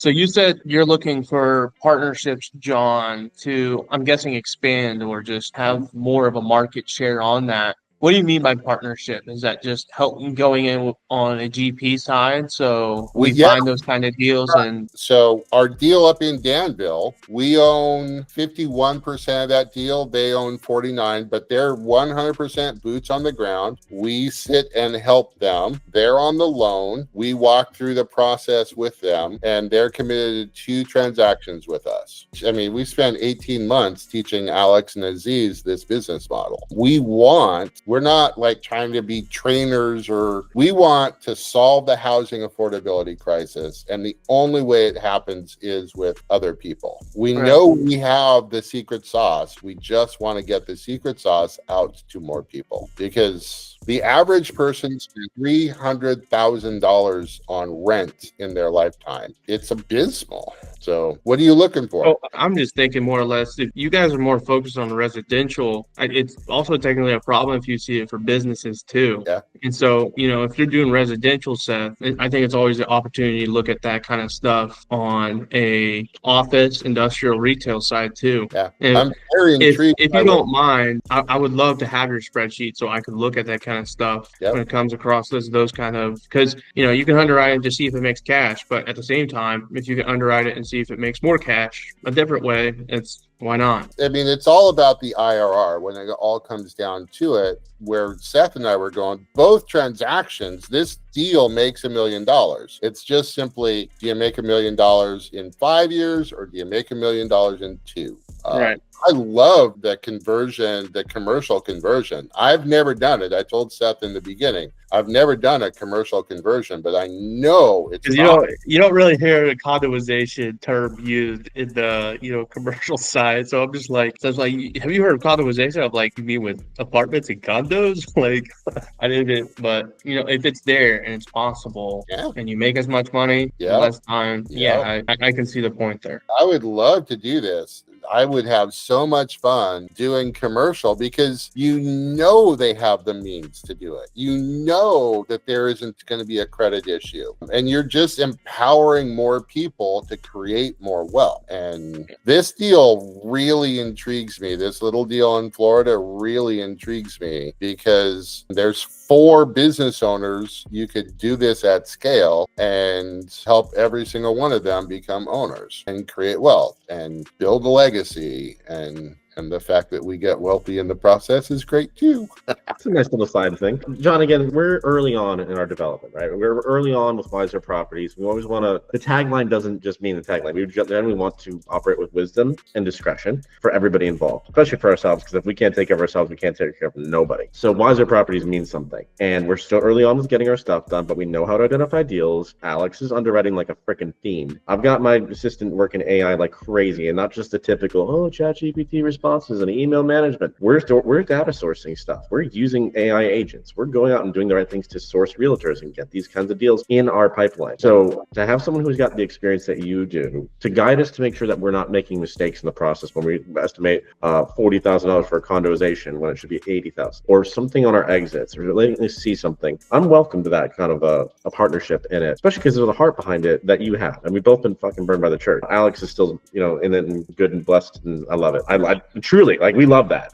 So you said you're looking for partnerships, John, to, I'm guessing, expand or just have more of a market share on that. What do you mean by partnership? Is that just helping going in on a GP side? So We we yeah. find those kind of deals and So our deal up in Danville, we own 51% of that deal. They own 49, but they're 100% boots on the ground. We sit and help them. They're on the loan. We walk through the process with them, and they're committed to 2 transactions with us. I mean, we spent 18 months teaching Alex and Aziz this business model. We're not like trying to be trainers, or we want to solve the housing affordability crisis. And the only way it happens is with other people. We right. know we have the secret sauce. We just want to get the secret sauce out to more people, because the average person spends $300,000 on rent in their lifetime. It's abysmal. So what are you looking for? Oh, I'm just thinking more or less, if you guys are more focused on residential, it's also technically a problem if you see it for businesses too. Yeah. And so, if you're doing residential stuff, I think it's always an opportunity to look at that kind of stuff on a office, industrial, retail side too. Yeah. And I'm very intrigued if by you what. don't mind, I would love to have your spreadsheet so I could look at that kind of stuff Yep. when it comes across those kind of, because you can underwrite it to see if it makes cash, but at the same time, if you can underwrite it and see if it makes more cash a different way, why not? I mean, it's all about the IRR when it all comes down to it. Where Seth and I were going, both transactions, this deal makes $1 million. It's just simply, do you make $1 million in 5 years, or do you make $1 million in 2? Right. I love the conversion, the commercial conversion. I've never done it. I told Seth in the beginning, I've never done a commercial conversion, but I know it's Because you don't really hear the condoization term used in the commercial side. So I'm just like, have you heard of condoization? I'm like, you mean with apartments and condos? Like, I didn't, but if it's there and it's possible, yeah. and you make as much money in less time, I can see the point there. I would love to do this. I would have so much fun doing commercial, because they have the means to do it. That there isn't going to be a credit issue, and you're just empowering more people to create more wealth. And this deal really intrigues me. This little deal in Florida really intrigues me, because there's 4 business owners. You could do this at scale and help every single one of them become owners and create wealth and build a legacy. And the fact that we get wealthy in the process is great too. It's a nice little side thing. John, again, we're early on in our development, right? We're early on with Wiser Properties. We always want to, the tagline doesn't just mean the tagline. We want to operate with wisdom and discretion for everybody involved, especially for ourselves, because if we can't take care of ourselves, we can't take care of nobody. So Wiser Properties means something. And we're still early on with getting our stuff done, but we know how to identify deals. Alex is underwriting like a freaking fiend. I've got my assistant working AI like crazy, and not just the typical, ChatGPT responses and email management. We're data sourcing stuff. We're using AI agents. We're going out and doing the right things to source realtors and get these kinds of deals in our pipeline. So to have someone who's got the experience that you do to guide us to make sure that we're not making mistakes in the process when we estimate $40,000 for a condoization when it should be $80,000, or something on our exits, or letting us see something. I'm welcome to that kind of a partnership in it, especially because there's a heart behind it that you have. And we've both been fucking burned by the church. Alex is still, in it, good and blessed, and I love it. I truly, like, we love that.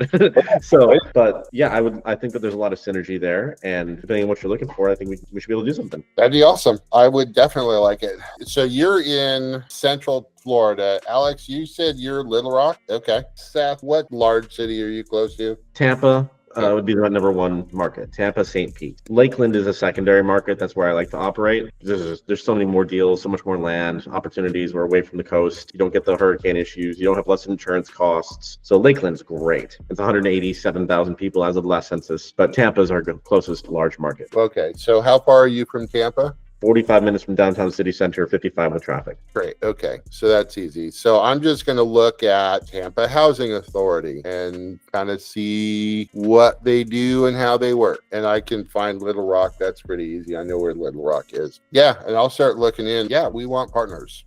So, but yeah, I think that there's a lot of synergy there, and depending on what you're looking for, I think we should be able to do something. That'd be awesome. I would definitely like it. So you're in Central Florida. Alex, you said you're Little Rock? Okay. Seth, what large city are you close to? Tampa. Would be the number 1 market. Tampa, St. Pete. Lakeland is a secondary market. That's where I like to operate. There's so many more deals, so much more land, opportunities. We're away from the coast. You don't get the hurricane issues. You don't have less insurance costs. So Lakeland's great. It's 187,000 people as of the last census, but Tampa's our closest large market. Okay. So how far are you from Tampa? 45 minutes from downtown city center, 55 with traffic. Great. Okay. So that's easy. So I'm just going to look at Tampa Housing Authority and kind of see what they do and how they work. And I can find Little Rock. That's pretty easy. I know where Little Rock is. Yeah. And I'll start looking in. Yeah, we want partners.